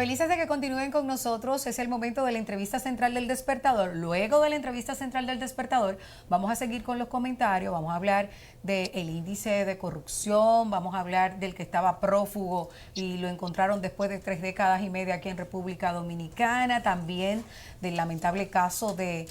Felices de que continúen con nosotros. Es el momento de la entrevista central del Despertador. Luego de la entrevista central del Despertador, vamos a seguir con los comentarios. Vamos a hablar del índice de corrupción, vamos a hablar del que estaba prófugo y lo encontraron después de 3 décadas y media aquí en República Dominicana. También del lamentable caso del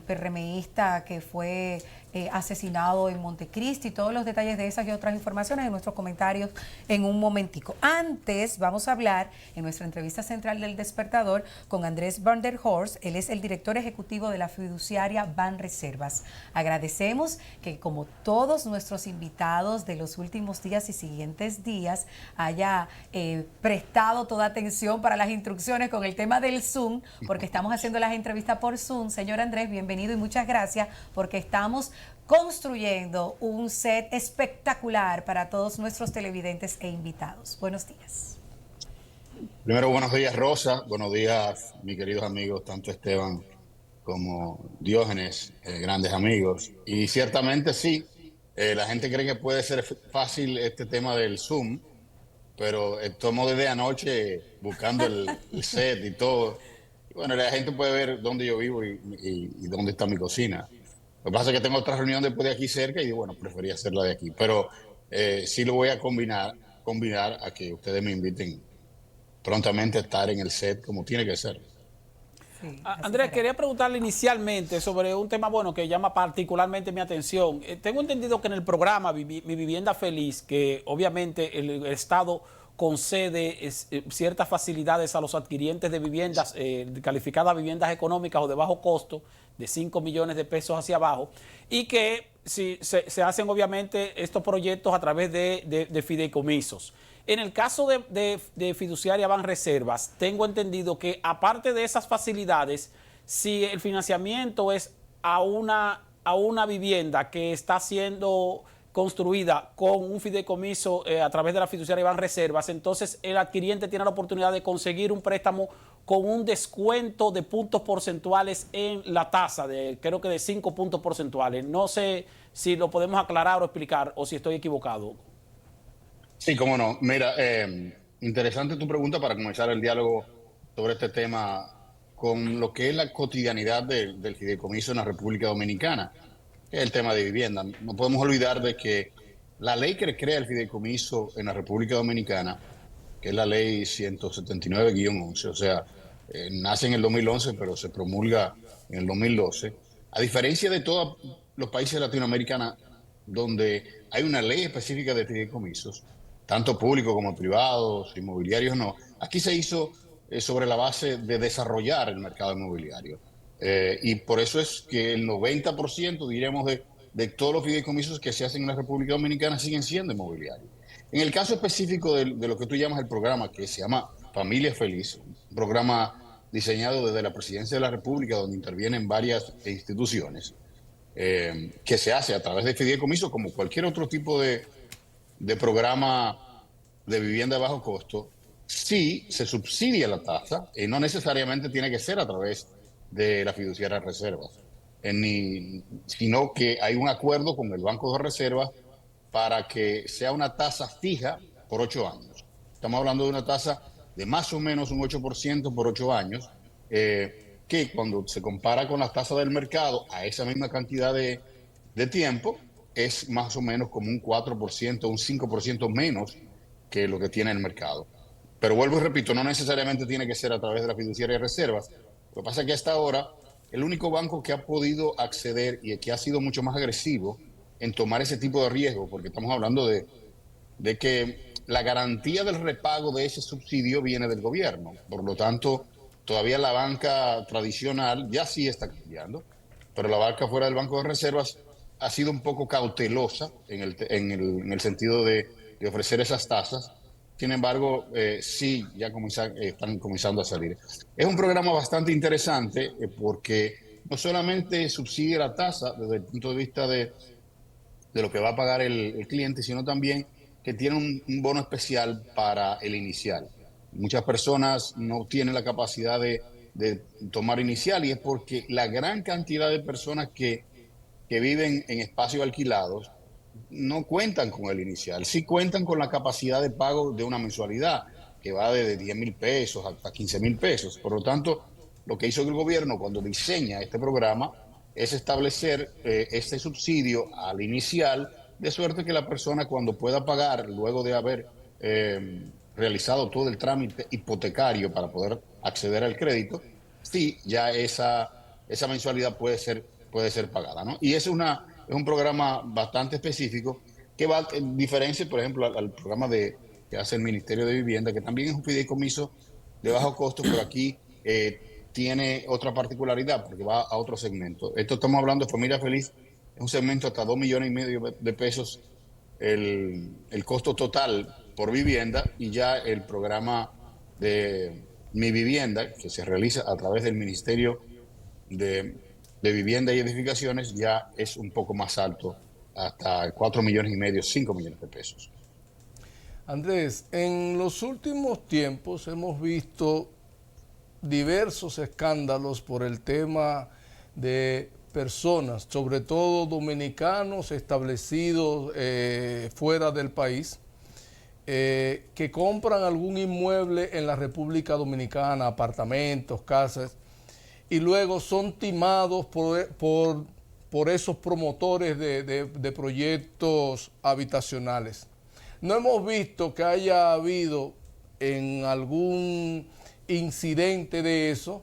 PRMista que fue asesinado en Montecristi. Todos los detalles de esas y otras informaciones en nuestros comentarios en un momentico. Antes vamos a hablar en nuestra entrevista central del Despertador con Andrés Van der Horst. Él es el director ejecutivo de la fiduciaria Banreservas. Agradecemos que, como todos nuestros invitados de los últimos días y siguientes días, haya prestado toda atención para las instrucciones con el tema del Zoom, porque estamos haciendo las entrevistas por Zoom. Señor Andrés, bienvenido y muchas gracias, porque estamos construyendo un set espectacular para todos nuestros televidentes e invitados. Buenos días. Primero, buenos días, Rosa. Buenos días, mis queridos amigos, tanto Esteban como Diógenes, grandes amigos. Y ciertamente sí, la gente cree que puede ser fácil este tema del Zoom, pero estamos desde anoche buscando el set y todo. Y bueno, la gente puede ver dónde yo vivo y dónde está mi cocina. Lo que pasa es que tengo otra reunión después de aquí cerca y bueno, prefería hacerla de aquí. Pero sí lo voy a combinar a que ustedes me inviten prontamente a estar en el set como tiene que ser. Sí, Andrés, quería preguntarle inicialmente sobre un tema bueno que llama particularmente mi atención. Tengo entendido que en el programa Mi Vivienda Feliz, que obviamente el Estado concede ciertas facilidades a los adquirientes de viviendas, calificadas viviendas económicas o de bajo costo, de 5 millones de pesos hacia abajo, y que si, se hacen obviamente estos proyectos a través de fideicomisos. En el caso de fiduciaria Banreservas, tengo entendido que aparte de esas facilidades, si el financiamiento es a una vivienda que está siendo construida con un fideicomiso a través de la fiduciaria Banreservas, entonces el adquiriente tiene la oportunidad de conseguir un préstamo con un descuento de puntos porcentuales en la tasa, creo que de 5 puntos porcentuales. No sé si lo podemos aclarar o explicar o si estoy equivocado. Sí, cómo no. Mira, interesante tu pregunta para comenzar el diálogo sobre este tema con lo que es la cotidianidad del fideicomiso en la República Dominicana, que es el tema de vivienda. No podemos olvidar de que la ley que crea el fideicomiso en la República Dominicana, que es la ley 179-11, o sea, nace en el 2011, pero se promulga en el 2012, a diferencia de todos los países de Latinoamérica donde hay una ley específica de fideicomisos, tanto públicos como privados, inmobiliarios no. Aquí se hizo sobre la base de desarrollar el mercado inmobiliario. Y por eso es que el 90%, diremos, de todos los fideicomisos que se hacen en la República Dominicana siguen siendo inmobiliarios. En el caso específico de lo que tú llamas el programa, que se llama Familia Feliz, un programa diseñado desde la Presidencia de la República, donde intervienen varias instituciones, que se hace a través de fideicomisos como cualquier otro tipo de programa de vivienda de bajo costo, sí se subsidia la tasa y no necesariamente tiene que ser a través de la fiduciaria de reservas, sino que hay un acuerdo con el Banco de Reservas para que sea una tasa fija por 8 años. Estamos hablando de una tasa de más o menos un 8% por 8 años, que cuando se compara con las tasas del mercado a esa misma cantidad de tiempo, es más o menos como un 4%, un 5% menos que lo que tiene el mercado. Pero vuelvo y repito, no necesariamente tiene que ser a través de la fiduciaria de reservas. Lo que pasa es que hasta ahora, el único banco que ha podido acceder y que ha sido mucho más agresivo en tomar ese tipo de riesgo, porque estamos hablando de que la garantía del repago de ese subsidio viene del gobierno. Por lo tanto, todavía la banca tradicional ya sí está cambiando, pero la banca fuera del Banco de Reservas ha sido un poco cautelosa en el sentido de ofrecer esas tasas. Sin embargo, sí, ya están comenzando a salir. Es un programa bastante interesante porque no solamente subsidia la tasa desde el punto de vista de lo que va a pagar el cliente, sino también que tiene un bono especial para el inicial. Muchas personas no tienen la capacidad de tomar inicial y es porque la gran cantidad de personas que viven en espacios alquilados no cuentan con el inicial, sí cuentan con la capacidad de pago de una mensualidad, que va desde 10.000 pesos hasta 15.000 pesos. Por lo tanto, lo que hizo el gobierno cuando diseña este programa es establecer este subsidio al inicial, de suerte que la persona cuando pueda pagar, luego de haber realizado todo el trámite hipotecario para poder acceder al crédito, sí, ya esa mensualidad puede ser pagada, ¿no? Y es un programa bastante específico que va en diferencia, por ejemplo, al programa que hace el Ministerio de Vivienda, que también es un fideicomiso de bajo costo, pero aquí tiene otra particularidad porque va a otro segmento. Esto estamos hablando de Familia Feliz, es un segmento hasta 2,5 millones de pesos el costo total por vivienda, y ya el programa de Mi Vivienda, que se realiza a través del Ministerio de Vivienda y Edificaciones, ya es un poco más alto, hasta 4,5 millones, 5 millones de pesos. Andrés, en los últimos tiempos hemos visto diversos escándalos por el tema de personas, sobre todo dominicanos establecidos fuera del país, que compran algún inmueble en la República Dominicana, apartamentos, casas, y luego son timados por esos promotores de proyectos habitacionales. No hemos visto que haya habido en algún incidente de eso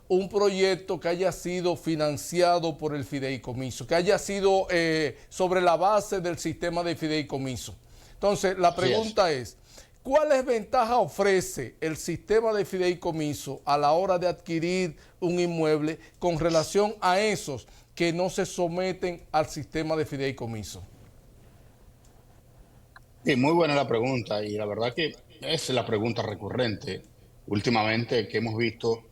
un proyecto que haya sido financiado por el fideicomiso, que haya sido sobre la base del sistema de fideicomiso. Entonces, la pregunta es, ¿cuáles ventajas ofrece el sistema de fideicomiso a la hora de adquirir un inmueble con relación a esos que no se someten al sistema de fideicomiso? Sí, muy buena la pregunta, y la verdad que es la pregunta recurrente últimamente, que hemos visto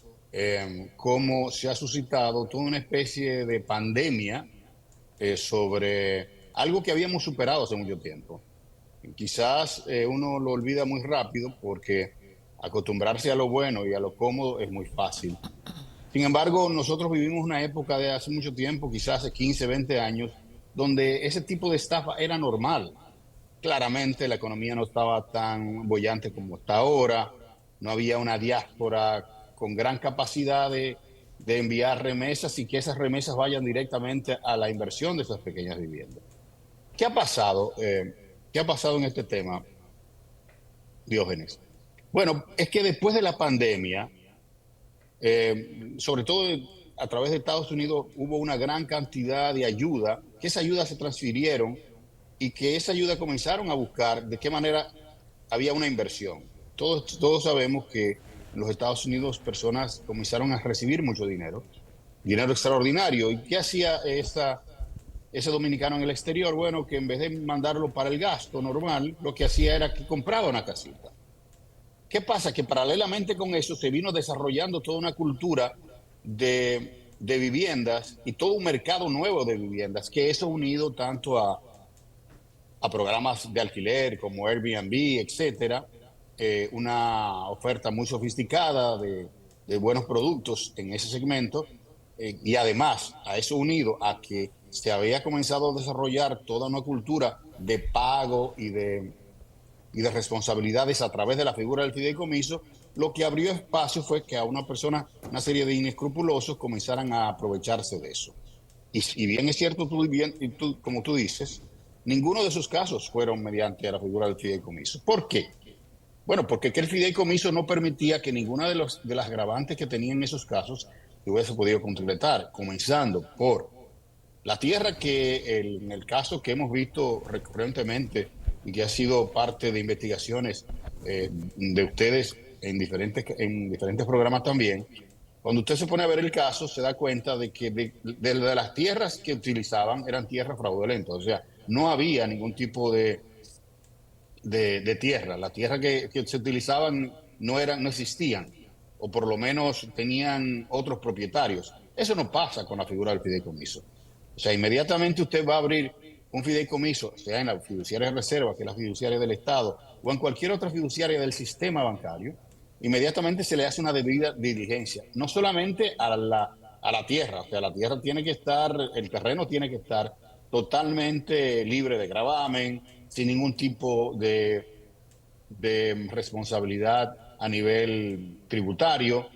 cómo se ha suscitado toda una especie de pandemia sobre algo que habíamos superado hace mucho tiempo. Quizás uno lo olvida muy rápido porque acostumbrarse a lo bueno y a lo cómodo es muy fácil. Sin embargo, nosotros vivimos una época de hace mucho tiempo, quizás hace 15, 20 años, donde ese tipo de estafa era normal. Claramente la economía no estaba tan bollante como está ahora, no había una diáspora con gran capacidad de enviar remesas y que esas remesas vayan directamente a la inversión de esas pequeñas viviendas. ¿Qué ha pasado? ¿Qué ha pasado en este tema, Diógenes? Bueno, es que después de la pandemia, sobre todo a través de Estados Unidos, hubo una gran cantidad de ayuda, que esas ayudas se transfirieron y que esa ayuda comenzaron a buscar de qué manera había una inversión. Todos sabemos que en los Estados Unidos personas comenzaron a recibir mucho dinero, dinero extraordinario. ¿Y qué hacía ese dominicano en el exterior? Bueno, que en vez de mandarlo para el gasto normal, lo que hacía era que compraba una casita. ¿Qué pasa? Que paralelamente con eso se vino desarrollando toda una cultura de viviendas y todo un mercado nuevo de viviendas, que eso unido tanto a programas de alquiler como Airbnb, etcétera, una oferta muy sofisticada de buenos productos en ese segmento, y además a eso unido a que se había comenzado a desarrollar toda una cultura de pago y de responsabilidades a través de la figura del fideicomiso, lo que abrió espacio fue que a una serie de inescrupulosos comenzaran a aprovecharse de eso. Y bien es cierto, como tú dices, ninguno de esos casos fueron mediante la figura del fideicomiso. ¿Por qué? Bueno, porque el fideicomiso no permitía que ninguna de las agravantes que tenían esos casos se hubiese podido completar, comenzando por la tierra que en el caso que hemos visto recurrentemente y que ha sido parte de investigaciones de ustedes en diferentes programas también, cuando usted se pone a ver el caso, se da cuenta de que de las tierras que utilizaban eran tierras fraudulentas. O sea, no había ningún tipo de tierra. Las tierras que se utilizaban no existían, o por lo menos tenían otros propietarios. Eso no pasa con la figura del fideicomiso. O sea, inmediatamente usted va a abrir un fideicomiso, sea en la fiduciaria de reserva, que es la fiduciaria del Estado, o en cualquier otra fiduciaria del sistema bancario, inmediatamente se le hace una debida diligencia, no solamente a la tierra. O sea, la tierra tiene que estar, el terreno tiene que estar totalmente libre de gravamen, sin ningún tipo de responsabilidad a nivel tributario,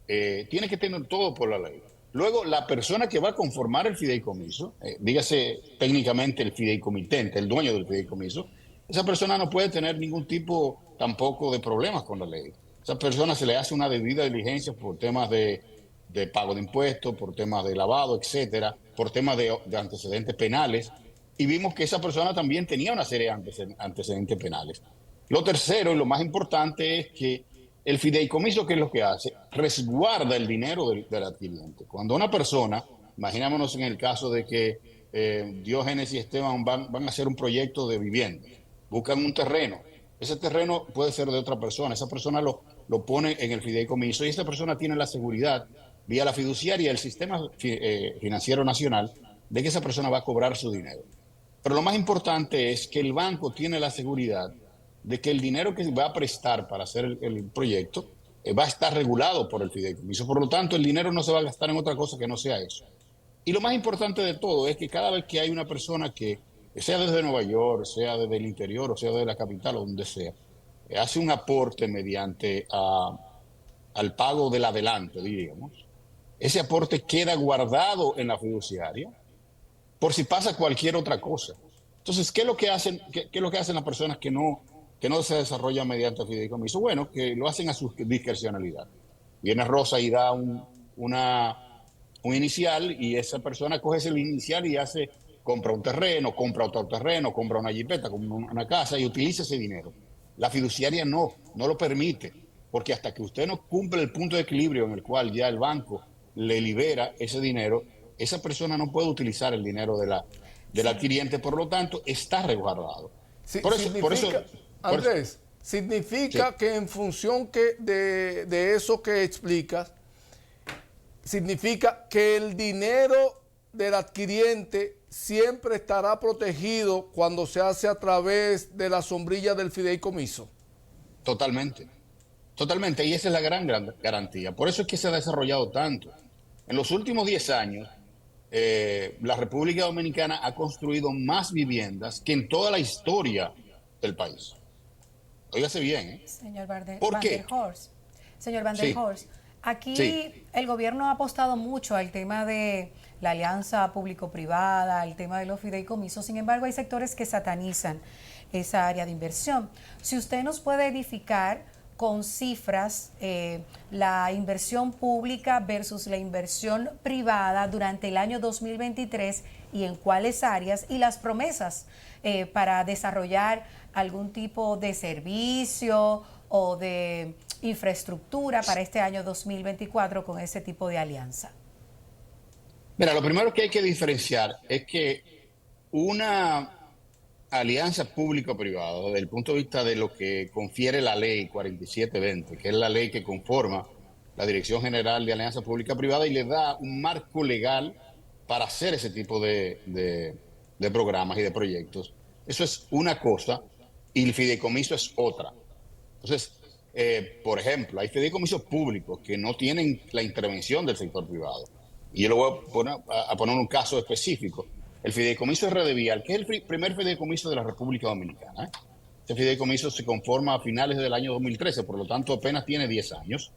tiene que tener todo por la ley. Luego, la persona que va a conformar el fideicomiso, dígase técnicamente el fideicomitente, el dueño del fideicomiso, esa persona no puede tener ningún tipo tampoco de problemas con la ley. A esa persona se le hace una debida diligencia por temas de pago de impuestos, por temas de lavado, etcétera, por temas de antecedentes penales. Y vimos que esa persona también tenía una serie de antecedentes penales. Lo tercero y lo más importante es que el fideicomiso, ¿qué es lo que hace? Resguarda el dinero del adquiriente. Cuando una persona, imaginémonos en el caso de que Diógenes y Esteban van a hacer un proyecto de vivienda, buscan un terreno, ese terreno puede ser de otra persona, esa persona lo pone en el fideicomiso y esa persona tiene la seguridad, vía la fiduciaria y el sistema financiero nacional, de que esa persona va a cobrar su dinero. Pero lo más importante es que el banco tiene la seguridad de que el dinero que va a prestar para hacer el proyecto va a estar regulado por el fideicomiso. Por lo tanto, el dinero no se va a gastar en otra cosa que no sea eso. Y lo más importante de todo es que cada vez que hay una persona que, sea desde Nueva York, sea desde el interior, o sea desde la capital o donde sea, hace un aporte mediante al pago del adelanto, diríamos, ese aporte queda guardado en la fiduciaria por si pasa cualquier otra cosa. Entonces, ¿qué es lo que hacen, qué es lo que hacen las personas que no se desarrollan mediante fideicomiso? Bueno, que lo hacen a su discrecionalidad. Viene Rosa y da un inicial y esa persona coge ese inicial y compra un terreno, compra otro terreno, compra una jipeta, compra una casa y utiliza ese dinero. La fiduciaria no lo permite, porque hasta que usted no cumple el punto de equilibrio en el cual ya el banco le libera ese dinero, esa persona no puede utilizar el dinero del adquiriente, por lo tanto, está resguardado. Sí, Por eso, Andrés, significa sí, que en función de eso que explicas, significa que el dinero del adquiriente siempre estará protegido cuando se hace a través de la sombrilla del fideicomiso. totalmente. Totalmente, y esa es la gran garantía. Por eso es que se ha desarrollado tanto. En los últimos 10 años, la República Dominicana ha construido más viviendas que en toda la historia del país. Óigase bien, ¿eh? Señor ¿Por Van der qué? Horst, señor Van der Sí, Horst, aquí sí. el gobierno ha apostado mucho al tema de la alianza público-privada, el tema de los fideicomisos. Sin embargo, hay sectores que satanizan esa área de inversión. Si usted nos puede edificar con cifras la inversión pública versus la inversión privada durante el año 2023 y en cuáles áreas, y las promesas para desarrollar algún tipo de servicio o de infraestructura para este año 2024 con ese tipo de alianza. Mira, lo primero que hay que diferenciar es que una alianza público-privada, desde el punto de vista de lo que confiere la ley 4720, que es la ley que conforma la Dirección General de Alianza Pública-Privada y le da un marco legal para hacer ese tipo de programas y de proyectos. Eso es una cosa y el fideicomiso es otra. Entonces, por ejemplo, hay fideicomisos públicos que no tienen la intervención del sector privado. Y yo le voy a poner un caso específico. El fideicomiso Redevial, que es el primer fideicomiso de la República Dominicana. Este fideicomiso se conforma a finales del año 2013, por lo tanto apenas tiene 10 años.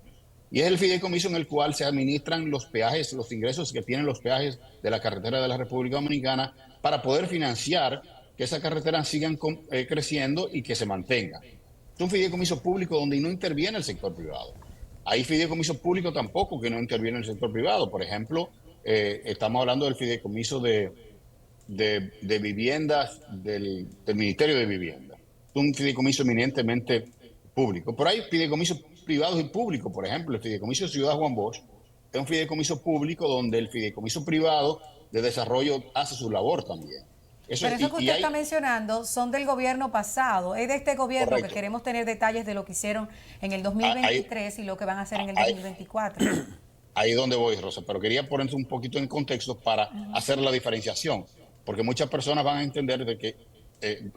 Y es el fideicomiso en el cual se administran los peajes, los ingresos que tienen los peajes de la carretera de la República Dominicana para poder financiar que esas carreteras sigan creciendo y que se mantengan. Es un fideicomiso público donde no interviene el sector privado. Hay fideicomisos públicos tampoco que no interviene el sector privado. Por ejemplo, estamos hablando del fideicomiso de viviendas del Ministerio de Vivienda. Es un fideicomiso eminentemente público. Pero hay fideicomisos privados y públicos. Por ejemplo, el fideicomiso Ciudad Juan Bosch es un fideicomiso público donde el fideicomiso privado de desarrollo hace su labor también. Pero eso que usted está mencionando son del gobierno pasado. Es de este gobierno correcto, que queremos tener detalles de lo que hicieron en el 2023 y lo que van a hacer en el 2024. Ahí es donde voy, Rosa, pero quería ponerse un poquito en contexto para hacer la diferenciación, porque muchas personas van a entender de que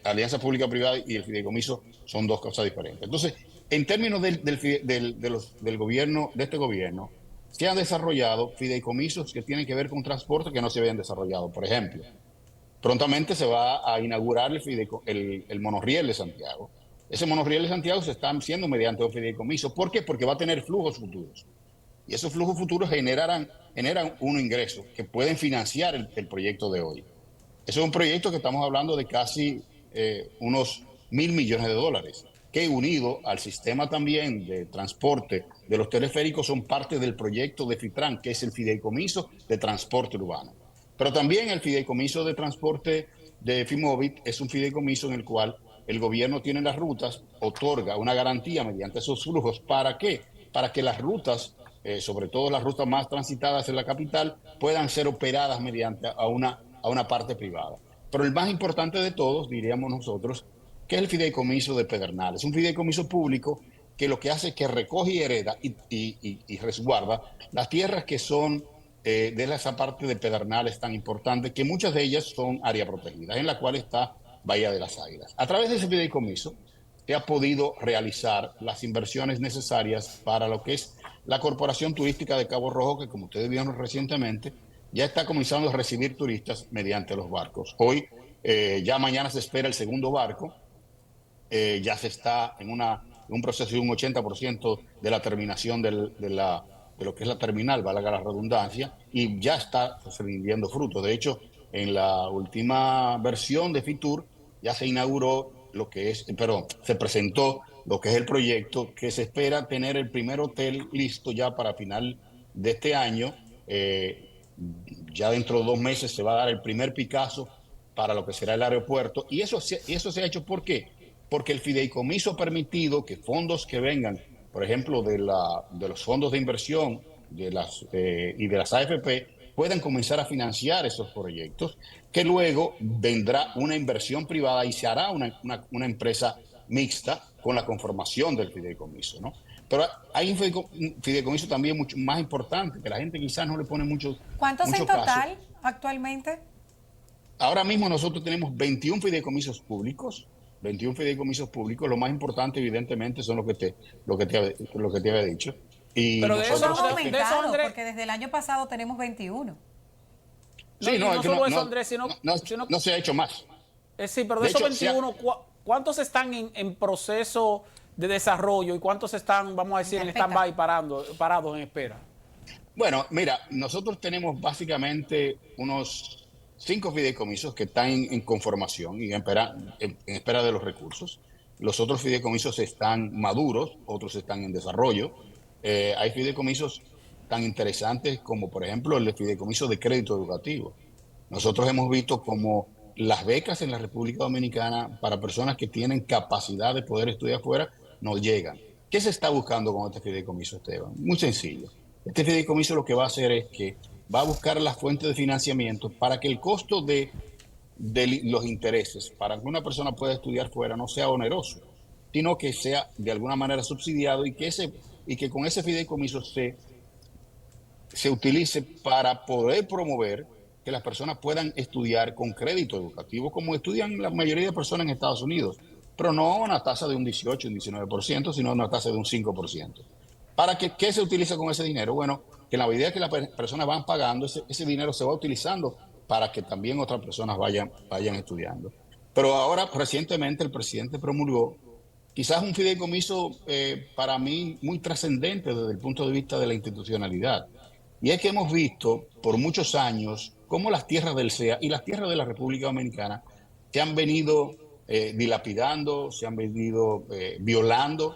alianza pública-privada y el fideicomiso son dos cosas diferentes. Entonces, en términos del gobierno, de este gobierno, se han desarrollado fideicomisos que tienen que ver con transporte que no se habían desarrollado. Por ejemplo, prontamente se va a inaugurar el monorriel de Santiago. Ese monorriel de Santiago se está haciendo mediante un fideicomiso. ¿Por qué? Porque va a tener flujos futuros. Y esos flujos futuros generan un ingreso que pueden financiar el proyecto de hoy. Eso es un proyecto que estamos hablando de casi unos $1.000 millones, que unido al sistema también de transporte de los teleféricos son parte del proyecto de FITRAN, que es el fideicomiso de transporte urbano. Pero también el fideicomiso de transporte de FIMOVIT es un fideicomiso en el cual el gobierno tiene las rutas, otorga una garantía mediante esos flujos. ¿Para qué? Para que las rutas, sobre todo las rutas más transitadas en la capital, puedan ser operadas mediante a una parte privada. Pero el más importante de todos, diríamos nosotros, que es el fideicomiso de Pedernales. Un fideicomiso público que lo que hace es que recoge y hereda y resguarda las tierras que son de esa parte de Pedernales tan importante, que muchas de ellas son área protegida, en la cual está Bahía de las Águilas. A través de ese fideicomiso se ha podido realizar las inversiones necesarias para lo que es la Corporación Turística de Cabo Rojo, que como ustedes vieron recientemente, ya está comenzando a recibir turistas mediante los barcos. Hoy, ya mañana se espera el segundo barco, ya se está en un proceso de un 80% de la terminación de lo que es la terminal, valga la redundancia, y ya está rindiendo frutos. De hecho, en la última versión de FITUR ya se inauguró se presentó lo que es el proyecto, que se espera tener el primer hotel listo ya para final de este año. Ya dentro de 2 meses se va a dar el primer Picasso para lo que será el aeropuerto. Y eso se ha hecho, ¿por qué? Porque el fideicomiso ha permitido que fondos que vengan, por ejemplo, de los fondos de inversión y de las AFP, puedan comenzar a financiar esos proyectos, que luego vendrá una inversión privada y se hará una empresa mixta con la conformación del fideicomiso, ¿no? Pero hay un fideicomiso también mucho más importante, que la gente quizás no le pone mucho ¿Cuántos en total actualmente? Ahora mismo nosotros tenemos 21 fideicomisos públicos. 21 fideicomisos públicos. Lo más importante, evidentemente, son lo que te había dicho. Y pero de eso han de eso, aumentado, Andrés, porque desde el año pasado tenemos 21. sí, no solo eso, Andrés, sino no se ha hecho más. sí, pero de esos hecho, 21, ¿cuántos están en proceso de desarrollo y cuántos están, vamos a decir, en stand-by parados en espera? Bueno, mira, nosotros tenemos básicamente unos 5 fideicomisos que están en conformación y en espera de los recursos. Los otros fideicomisos están maduros, otros están en desarrollo. Hay fideicomisos tan interesantes como, por ejemplo, el fideicomiso de crédito educativo. Nosotros hemos visto como las becas en la República Dominicana para personas que tienen capacidad de poder estudiar afuera no llegan. ¿Qué se está buscando con este fideicomiso, Esteban? Muy sencillo. Este fideicomiso lo que va a hacer es que va a buscar las fuentes de financiamiento para que el costo de los intereses para que una persona pueda estudiar fuera no sea oneroso, sino que sea de alguna manera subsidiado y que con ese fideicomiso se utilice para poder promover que las personas puedan estudiar con crédito educativo, como estudian la mayoría de personas en Estados Unidos, pero no a una tasa de un 18, un 19%, sino a una tasa de un 5%. ¿Para qué se utiliza con ese dinero? Bueno, que en la medida que las personas van pagando, ese dinero se va utilizando para que también otras personas vayan estudiando. Pero ahora, recientemente, el presidente promulgó quizás un fideicomiso para mí muy trascendente desde el punto de vista de la institucionalidad. Y es que hemos visto por muchos años cómo las tierras del CEA y las tierras de la República Dominicana se han venido dilapidando, se han venido violando,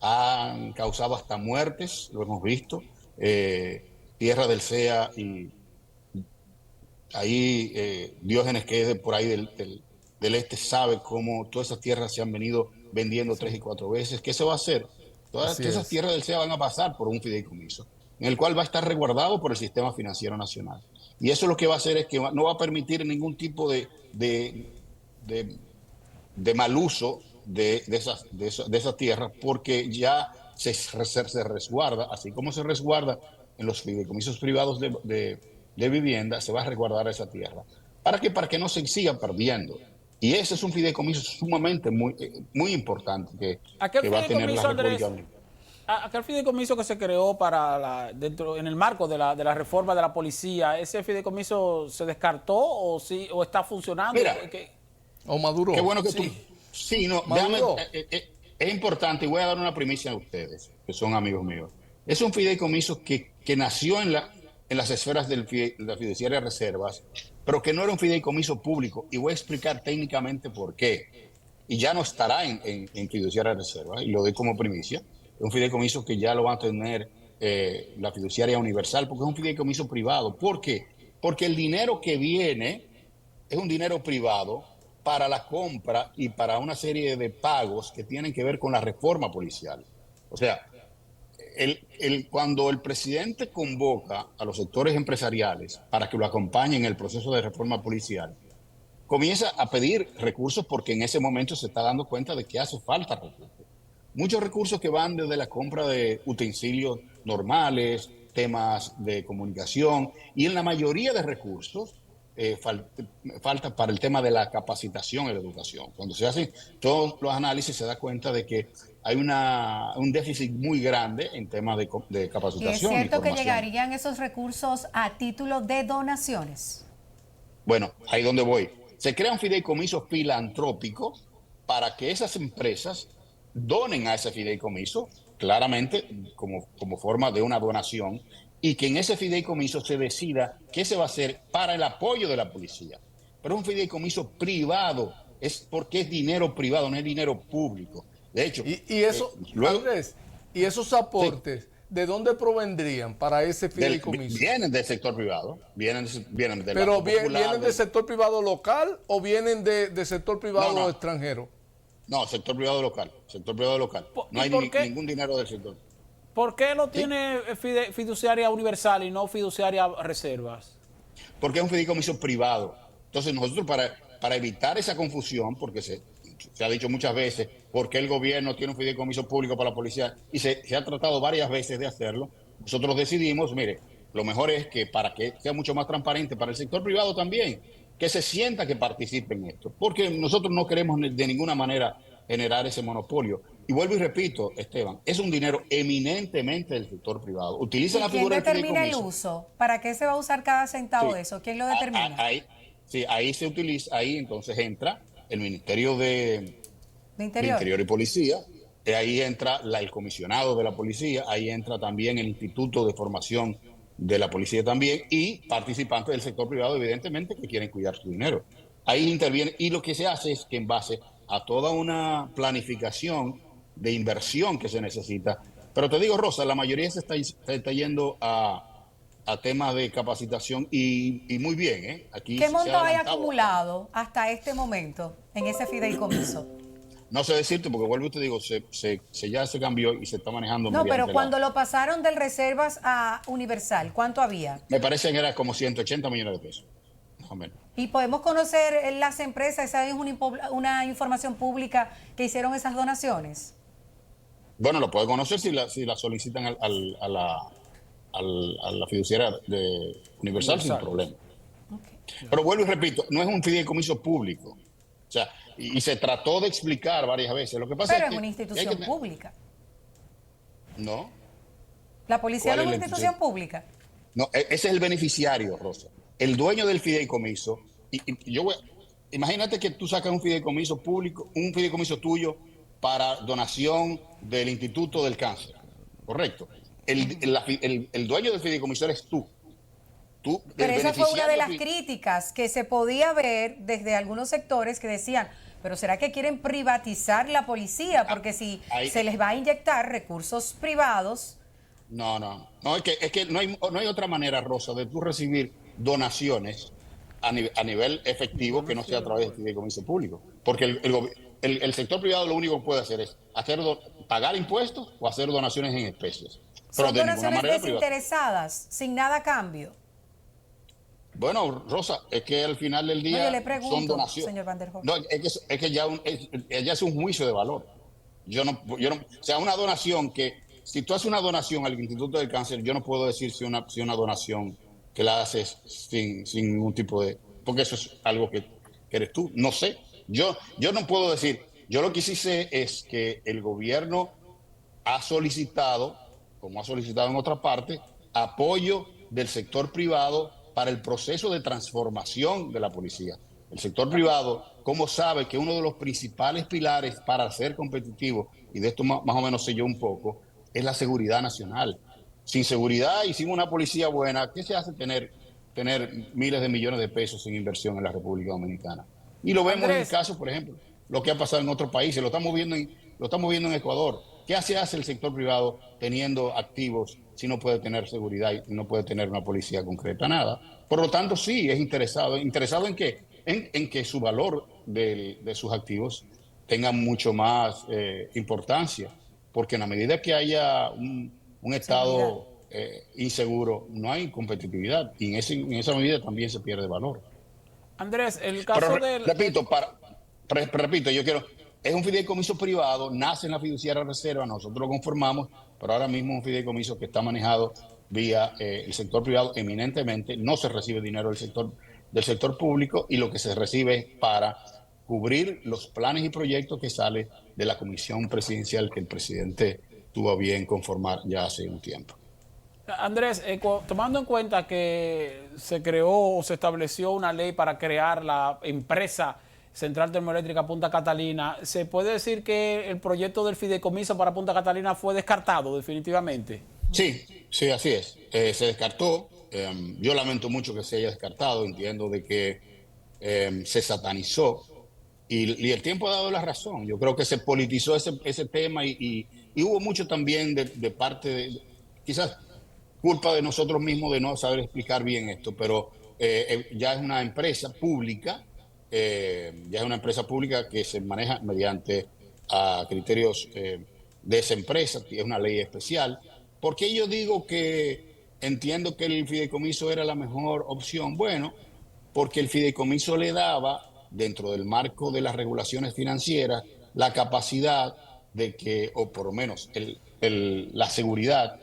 han causado hasta muertes, lo hemos visto. Tierra del CEA y ahí Diógenes, que es de por ahí del este, sabe cómo todas esas tierras se han venido vendiendo 3 y 4 veces. ¿Qué se va a hacer? Todas esas tierras del CEA van a pasar por un fideicomiso, en el cual va a estar resguardado por el Sistema Financiero Nacional. Y eso lo que va a hacer es que no va a permitir ningún tipo de mal uso de esas tierras, porque ya se resguarda, así como se resguarda en los fideicomisos privados de vivienda, se va a resguardar esa tierra. ¿Para qué? Para que no se siga perdiendo. Y ese es un fideicomiso sumamente muy importante que va a tener la República Dominicana. Aquel fideicomiso que se creó en el marco de la reforma de la policía, ¿ese fideicomiso se descartó o está funcionando? Mira, ¿O maduró? Qué bueno que Sí, no, Maduro. es importante y voy a dar una primicia a ustedes, que son amigos míos. Es un fideicomiso que nació en las esferas de la fiduciaria de reservas, pero que no era un fideicomiso público. Y voy a explicar técnicamente por qué. Y ya no estará en fiduciaria de reservas, y lo doy como primicia. Es un fideicomiso que ya lo va a tener la fiduciaria universal, porque es un fideicomiso privado. ¿Por qué? Porque el dinero que viene es un dinero privado para la compra y para una serie de pagos que tienen que ver con la reforma policial. O sea, cuando el presidente convoca a los sectores empresariales para que lo acompañen en el proceso de reforma policial, comienza a pedir recursos porque en ese momento se está dando cuenta de que hace falta recursos. Muchos recursos que van desde la compra de utensilios normales, temas de comunicación, y en la mayoría de recursos falta para el tema de la capacitación y la educación. Cuando se hacen todos los análisis se da cuenta de que hay un déficit muy grande en temas de ¿Y es capacitación y cierto que formación. llegarían esos recursos a título de donaciones? Bueno, ahí donde voy. Se crea un fideicomiso filantrópico para que esas empresas donen a ese fideicomiso, claramente como forma de una donación, y que en ese fideicomiso se decida qué se va a hacer para el apoyo de la policía. Pero es un fideicomiso privado, es porque es dinero privado, no es dinero público. De hecho, Y eso, luego, Andrés, y esos sí, aportes, ¿de dónde provendrían para ese fideicomiso? vienen del sector privado, vienen del Pero Banco Popular. ¿vienen del sector privado local o vienen de sector privado No, no, extranjero? no, sector privado local, sector privado local. No ¿Y hay por qué? ningún dinero del sector. ¿Por qué lo ¿Sí? tiene fiduciaria universal y no fiduciaria reservas? Porque es un fideicomiso privado. Entonces nosotros para evitar esa confusión, porque se ha dicho muchas veces, ¿por qué el gobierno tiene un fideicomiso público para la policía? Y se ha tratado varias veces de hacerlo. Nosotros decidimos, mire, lo mejor es que para que sea mucho más transparente para el sector privado también, que se sienta que participe en esto, porque nosotros no queremos de ninguna manera generar ese monopolio. Y vuelvo y repito, Esteban, es un dinero eminentemente del sector privado. Utiliza ¿Y la quién figura del determina el fideicomiso. uso? ¿Para qué se va a usar cada centavo Sí. de eso? ¿Quién lo determina? Ahí, sí, ahí se utiliza, ahí entonces entra el Ministerio ¿De de interior? Interior y Policía, ahí entra el comisionado de la policía, ahí entra también el Instituto de Formación de la Policía también y participantes del sector privado, evidentemente, que quieren cuidar su dinero. Ahí interviene y lo que se hace es que en base a toda una planificación de inversión que se necesita, pero te digo, Rosa, la mayoría se está yendo a temas de capacitación y muy bien, ¿eh? Aquí ¿Qué se monto ha hay adelantado. acumulado hasta este momento en ese fideicomiso? No sé decirte, porque vuelvo y te digo, ya se cambió y se está manejando No, pero mediante cuando lo pasaron del reservas a universal, ¿cuánto había? me parece que era como 180 millones de pesos, más o menos. Y podemos conocer las empresas, esa es una información pública que hicieron esas donaciones. Bueno, lo puede conocer si la solicitan a la fiduciaria de Universal sin Universal. problema. Okay. Pero vuelvo y repito, no es un fideicomiso público. O sea, y se trató de explicar varias veces. Lo que pasa Pero es es que una institución pública. No, La policía no ¿cuál es es una la institución institución? pública. No, ese es el beneficiario, Rosa. El dueño del fideicomiso. Imagínate que tú sacas un fideicomiso público, un fideicomiso tuyo para donación del Instituto del Cáncer. Correcto. El dueño del fideicomiso eres tú. Pero El esa fue una de beneficiario las críticas que se podía ver desde algunos sectores que decían, pero ¿será que quieren privatizar la policía? Porque si ahí- se les va a inyectar recursos privados, No, es que no hay otra manera, Rosa, de tú recibir donaciones a nivel efectivo que no sea a través del fideicomiso público. Porque el sector privado lo único que puede hacer es pagar impuestos o hacer donaciones en especies. Pero son de ninguna donaciones manera privada. desinteresadas, sin nada a cambio. Bueno, Rosa, es que al final del día yo le pregunto, son donaciones. señor Van der Hoek. No, es que ya es un juicio de valor. O sea, una donación si tú haces una donación al Instituto del Cáncer, yo no puedo decir si una donación que la haces sin ningún tipo de, porque eso es algo que eres tú. No sé. Yo no puedo decir. Yo lo que sí sé es que el gobierno ha solicitado, como ha solicitado en otra parte, apoyo del sector privado para el proceso de transformación de la policía. El sector privado, ¿cómo sabe que uno de los principales pilares para ser competitivo, y de esto más o menos sé yo un poco, es la seguridad nacional? Sin seguridad y sin una policía buena, ¿qué se hace tener miles de millones de pesos en inversión en la República Dominicana? Y lo vemos en el Andrés, caso, por ejemplo, lo que ha pasado en otros países, lo estamos viendo en Ecuador. ¿Qué hace el sector privado teniendo activos si no puede tener seguridad y no puede tener una policía concreta? Nada. Por lo tanto, sí, es interesado. ¿Interesado en qué? En que su valor de sus activos tenga mucho más importancia. Porque en la medida que haya un Seguridad. Estado inseguro, no hay competitividad. Y en esa medida también se pierde valor. Andrés, el Pero caso del... repito, yo quiero, es un fideicomiso privado, nace en la fiduciaria reserva, nosotros lo conformamos, pero ahora mismo es un fideicomiso que está manejado vía el sector privado eminentemente, no se recibe dinero del sector público y lo que se recibe es para cubrir los planes y proyectos que sale de la comisión presidencial que el presidente tuvo a bien conformar ya hace un tiempo. Andrés, tomando en cuenta que se creó o se estableció una ley para crear la empresa Central Termoeléctrica Punta Catalina, ¿se puede decir que el proyecto del fideicomiso para Punta Catalina fue descartado definitivamente? Sí, sí, así es. Se descartó. Yo lamento mucho que se haya descartado. Entiendo de que se satanizó y el tiempo ha dado la razón. Yo creo que se politizó ese tema y hubo mucho también de parte quizás culpa de nosotros mismos de no saber explicar bien esto, pero ya es una empresa pública, que se maneja mediante criterios de esa empresa, que es una ley especial. ¿Por qué yo digo que entiendo que el fideicomiso era la mejor opción? Bueno, porque el fideicomiso le daba, dentro del marco de las regulaciones financieras, la capacidad de que, o por lo menos la seguridad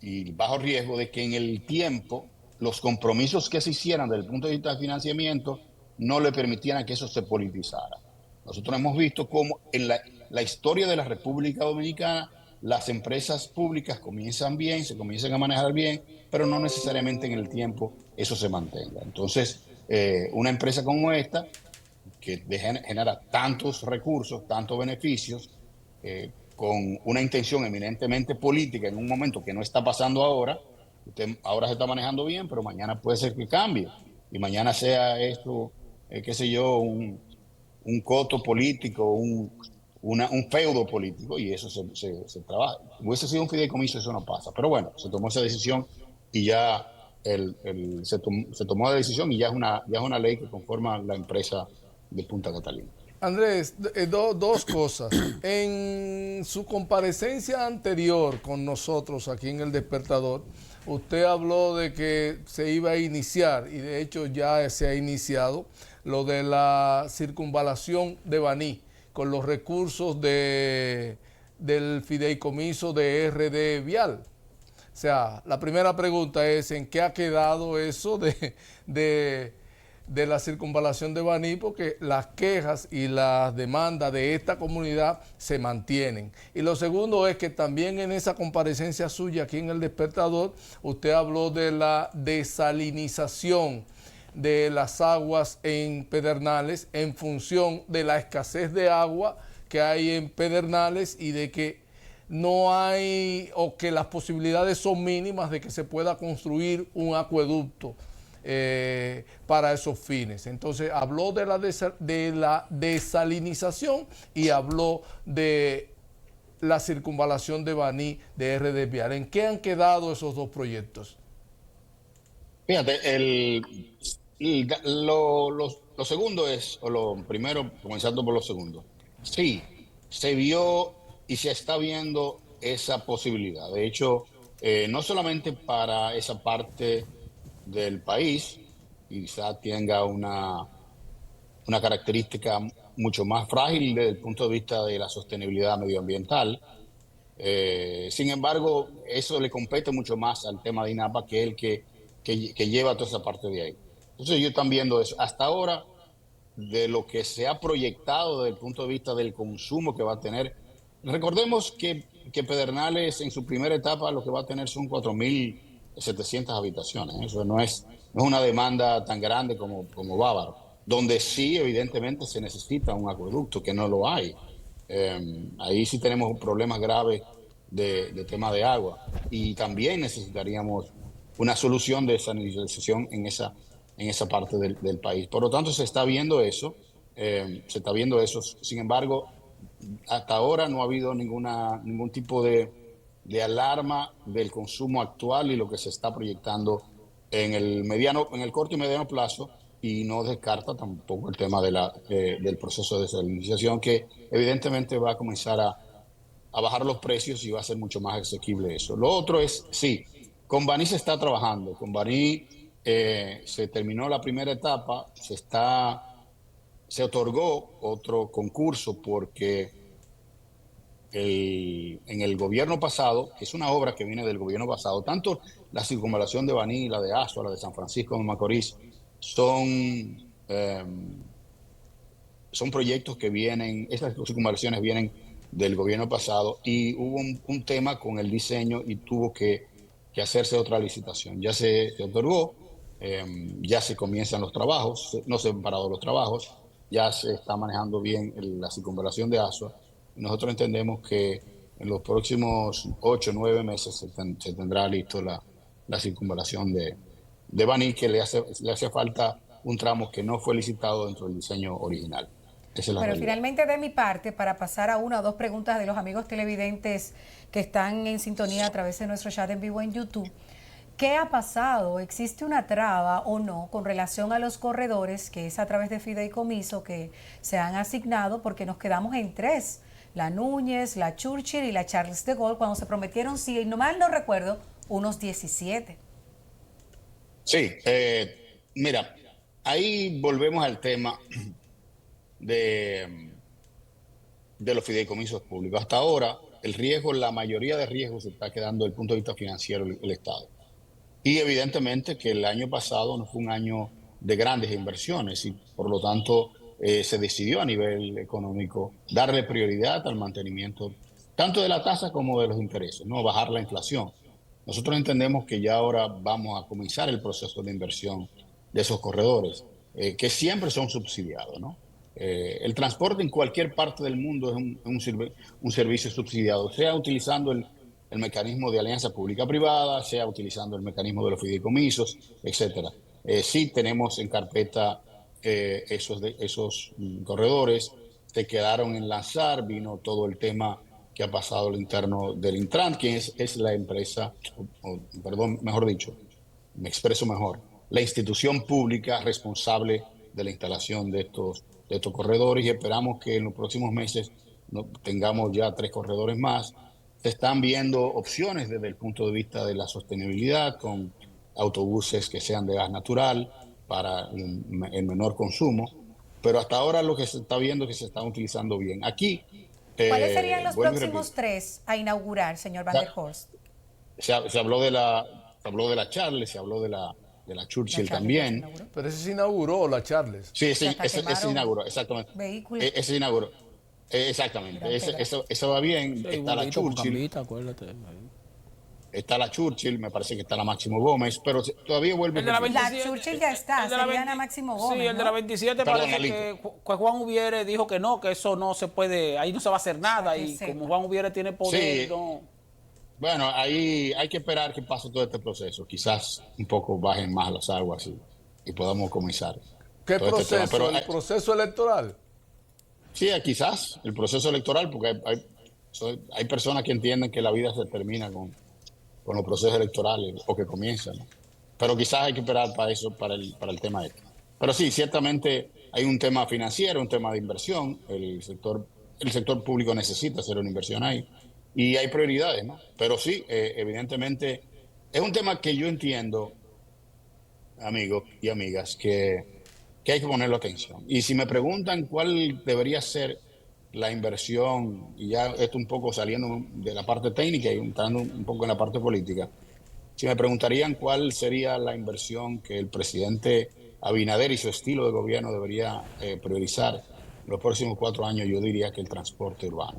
y bajo riesgo de que en el tiempo los compromisos que se hicieran desde el punto de vista de financiamiento no le permitieran que eso se politizara. Nosotros hemos visto cómo en la historia de la República Dominicana las empresas públicas comienzan bien, se comienzan a manejar bien, pero no necesariamente en el tiempo eso se mantenga. Entonces, una empresa como esta, que genera tantos recursos, tantos beneficios, con una intención eminentemente política en un momento que no está pasando ahora, ahora se está manejando bien, pero mañana puede ser que cambie. Y mañana sea esto, qué sé yo, un coto político, un feudo político, y eso se trabaja. Hubiese sido un fideicomiso, eso no pasa. Pero bueno, se tomó esa decisión y ya se tomó la decisión y ya es una ley que conforma la empresa de Punta Catalina. Andrés, dos cosas. En su comparecencia anterior con nosotros aquí en El Despertador, usted habló de que se iba a iniciar, y de hecho ya se ha iniciado, lo de la circunvalación de Baní, con los recursos del fideicomiso de RD Vial. O sea, la primera pregunta es, ¿en qué ha quedado eso de la circunvalación de Baní? Porque las quejas y las demandas de esta comunidad se mantienen. Y lo segundo es que también en esa comparecencia suya aquí en El Despertador, usted habló de la desalinización de las aguas en Pedernales en función de la escasez de agua que hay en Pedernales y de que no hay, o que las posibilidades son mínimas de que se pueda construir un acueducto para esos fines. Entonces habló de la desalinización y habló de la circunvalación de Baní de RD Vial. ¿En qué han quedado esos dos proyectos? Fíjate, lo segundo es, o lo primero, comenzando por lo segundo. Sí, se vio y se está viendo esa posibilidad. De hecho, no solamente para esa parte del país, quizá tenga una característica mucho más frágil desde el punto de vista de la sostenibilidad medioambiental. Sin embargo, eso le compete mucho más al tema de INAPA, que es el que lleva toda esa parte de ahí. Entonces, ellos están viendo eso. Hasta ahora, de lo que se ha proyectado desde el punto de vista del consumo que va a tener, recordemos que Pedernales en su primera etapa lo que va a tener son 4.700 habitaciones. Eso no es una demanda tan grande como Bávaro. donde sí evidentemente se necesita un acueducto, que no lo hay. Ahí sí tenemos problemas graves de tema de agua y también necesitaríamos una solución de sanitización en esa parte del país. Por lo tanto, se está viendo eso, se está viendo eso. Sin embargo, hasta ahora no ha habido ningún tipo de alarma del consumo actual y lo que se está proyectando en el corto y mediano plazo, y no descarta tampoco el tema del proceso de desalinización, que evidentemente va a comenzar a bajar los precios y va a ser mucho más asequible eso. Lo otro es, sí, con Baní se está trabajando, con Baní se terminó la primera etapa, se otorgó otro concurso porque en el gobierno pasado, que es una obra que viene del gobierno pasado, tanto la circunvalación de Baní, la de Azua, la de San Francisco de Macorís, eh, son proyectos que vienen, esas circunvalaciones vienen del gobierno pasado, y hubo un tema con el diseño y tuvo que hacerse otra licitación. Ya se otorgó, ya se comienzan los trabajos, no se han parado los trabajos, ya se está manejando bien la circunvalación de Azua. Nosotros entendemos que en los próximos 8 o 9 meses se tendrá listo la circunvalación de Baní, que le hace falta un tramo que no fue licitado dentro del diseño original. Esa es la Pero realidad. finalmente, de mi parte, para pasar a una o dos preguntas de los amigos televidentes que están en sintonía a través de nuestro chat en vivo en YouTube, ¿qué ha pasado? ¿Existe una traba o no con relación a los corredores, que es a través de fideicomiso que se han asignado? Porque nos quedamos en 3, la Núñez, la Churchill y la Charles de Gaulle, cuando se prometieron, si no mal no recuerdo, unos 17. Sí, mira, ahí volvemos al tema de los fideicomisos públicos. Hasta ahora, la mayoría de riesgos se está quedando desde el punto de vista financiero el Estado. Y evidentemente que el año pasado no fue un año de grandes inversiones y por lo tanto se decidió a nivel económico darle prioridad al mantenimiento tanto de la tasa como de los intereses, ¿no? Bajar la inflación. Nosotros entendemos que ya ahora vamos a comenzar el proceso de inversión de esos corredores, que siempre son subsidiados, ¿no? El transporte en cualquier parte del mundo es un servicio subsidiado, sea utilizando el mecanismo de alianza pública-privada, sea utilizando el mecanismo de los fideicomisos, etcétera. Sí tenemos en carpeta esos corredores, se quedaron en lanzar, vino todo el tema que ha pasado al interno del Intran, que es la empresa, perdón, mejor dicho, me expreso mejor, la institución pública responsable de la instalación de estos corredores, y esperamos que en los próximos meses tengamos ya 3 corredores más. Se están viendo opciones desde el punto de vista de la sostenibilidad, con autobuses que sean de gas natural para el menor consumo, pero hasta ahora lo que se está viendo es que se están utilizando bien. Aquí, ¿Cuáles serían los vuelvo y próximos repito, 3 a inaugurar, señor Van der Horst? se habló de la Charles, se habló de la La Churchill Charles ya se también. inauguró. Pero ese se inauguró, la Charles. Sí, Que hasta ese quemaron inauguró, exactamente. vehículos Ese se inauguró. Exactamente. Gran Pedra. Eso va bien. Sí, Está la bonito, con Churchill. cambita, acuérdate. Está la Churchill, me parece que está la Máximo Gómez, pero todavía vuelve. El de la La 27, Churchill ya está, el de la sería 20, Ana Máximo sí, Gómez, el de ¿no? la 27 Perdón, parece que Juan Ubiere dijo que no, que eso no se puede, ahí no se va a hacer nada, Para que y sepa. como Juan Ubiere tiene poder, Sí. no. Bueno, ahí hay que esperar que pase todo este proceso. Quizás un poco bajen más las aguas y podamos comenzar ¿Qué todo este tema. proceso? Pero ¿El proceso electoral? sí, quizás el proceso electoral, porque hay personas que entienden que la vida se termina con los procesos electorales o que comienzan, ¿no? Pero quizás hay que esperar para eso, para el tema este. Pero sí, ciertamente hay un tema financiero, un tema de inversión. El sector público necesita hacer una inversión ahí y hay prioridades, ¿no? Pero sí, evidentemente es un tema que yo entiendo, amigos y amigas, que hay que ponerle atención. Y si me preguntan cuál debería ser la inversión, y ya esto un poco saliendo de la parte técnica y entrando un poco en la parte política, si me preguntarían cuál sería la inversión que el presidente Abinader y su estilo de gobierno debería priorizar los próximos 4 años, yo diría que el transporte urbano.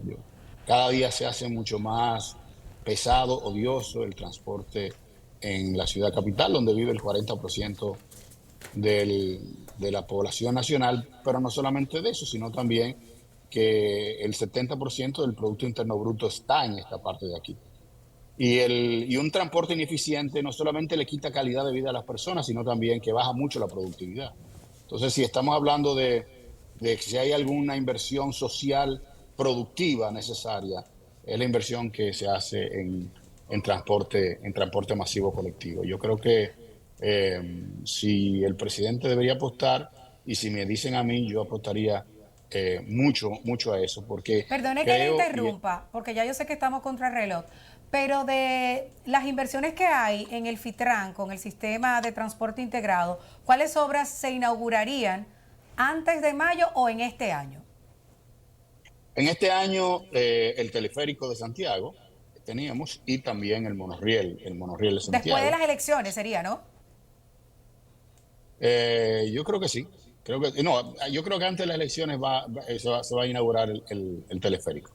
Cada día se hace mucho más pesado, odioso el transporte en la ciudad capital, donde vive el 40% de la población nacional, pero no solamente de eso, sino también que el 70% del Producto Interno Bruto está en esta parte de aquí. Y un transporte ineficiente no solamente le quita calidad de vida a las personas, sino también que baja mucho la productividad. Entonces, si estamos hablando de si hay alguna inversión social productiva necesaria, es la inversión que se hace en transporte masivo colectivo. Yo creo que si el presidente debería apostar, y si me dicen a mí, yo apostaría mucho a eso, porque Perdone que le creo... interrumpa, porque ya yo sé que estamos contra el reloj, pero de las inversiones que hay en el FITRAN con el sistema de transporte integrado, ¿cuáles obras se inaugurarían antes de mayo o en este año? En este año, el teleférico de Santiago que teníamos, y también el monorriel de Después de Santiago. las elecciones sería, ¿no? Yo creo que sí. Yo creo que antes de las elecciones se va a inaugurar el teleférico,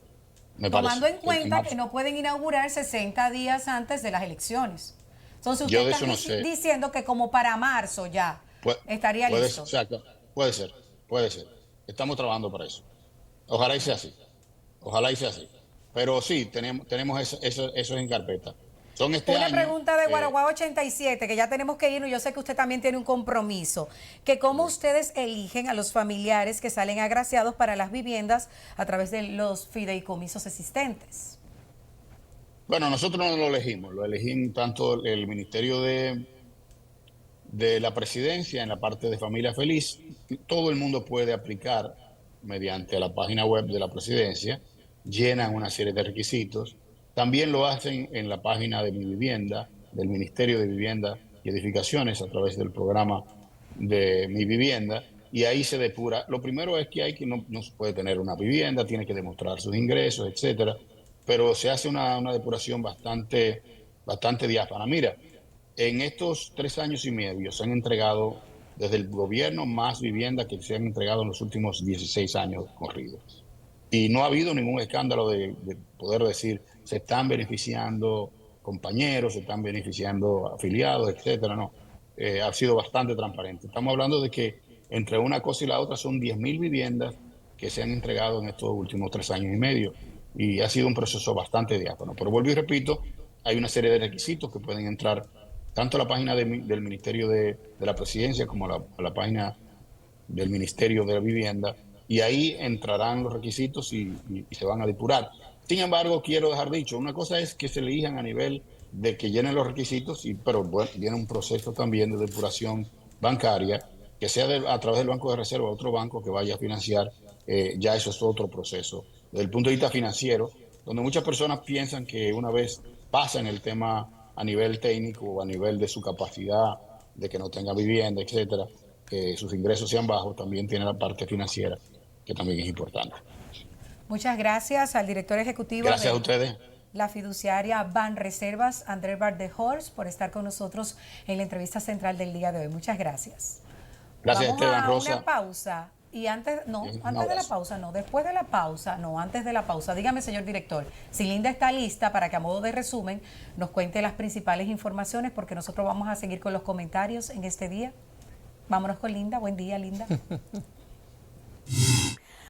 me parece. Tomando en cuenta que no pueden inaugurar 60 días antes de las elecciones. Entonces usted Yo de está eso no sé. diciendo que como para marzo ya Puede, estaría listo. exacto, puede ser. Estamos trabajando para eso. Ojalá y sea así. Ojalá y sea así. Pero sí, tenemos eso en carpeta. Son este Una año. pregunta de Guaraguao 87, que ya tenemos que irnos. Yo sé que usted también tiene un compromiso. Que cómo ustedes eligen a los familiares que salen agraciados para las viviendas a través de los fideicomisos existentes. Bueno, nosotros no lo elegimos tanto el Ministerio de la Presidencia en la parte de Familia Feliz. Todo el mundo puede aplicar mediante la página web de la Presidencia, llenan una serie de requisitos. También lo hacen en la página de Mi Vivienda, del Ministerio de Vivienda y Edificaciones, a través del programa de Mi Vivienda, y ahí se depura. Lo primero es que no se puede tener una vivienda, tiene que demostrar sus ingresos, etcétera, pero se hace una depuración bastante diáfana. Mira, en estos 3 años y medio se han entregado desde el gobierno más viviendas que se han entregado en los últimos 16 años corridos. Y no ha habido ningún escándalo de poder decir se están beneficiando compañeros, se están beneficiando afiliados, etcétera. No, ha sido bastante transparente. Estamos hablando de que entre una cosa y la otra son 10.000 viviendas que se han entregado en estos últimos 3 años y medio. Y ha sido un proceso bastante diáfano. Pero vuelvo y repito, hay una serie de requisitos que pueden entrar tanto a la página del Ministerio de la Presidencia como a la página del Ministerio de la Vivienda, y ahí entrarán los requisitos y se van a depurar. Sin embargo, quiero dejar dicho, una cosa es que se elijan a nivel de que llenen los requisitos, pero bueno, viene un proceso también de depuración bancaria, que sea a través del Banco de Reserva, otro banco que vaya a financiar, ya eso es otro proceso. Desde el punto de vista financiero, donde muchas personas piensan que una vez pasan el tema a nivel técnico o a nivel de su capacidad, de que no tenga vivienda, etcétera, que sus ingresos sean bajos, también tiene la parte financiera, que también es importante. Muchas gracias al director ejecutivo Gracias a de ustedes. la fiduciaria Banreservas, Andrés Bardejors, por estar con nosotros en la entrevista central del día de hoy. Muchas gracias. Gracias, Vamos Esteban a Rosa. una pausa. Y antes de la pausa, dígame, señor director, si Linda está lista para que a modo de resumen nos cuente las principales informaciones, porque nosotros vamos a seguir con los comentarios en este día. Vámonos con Linda. Buen día, Linda.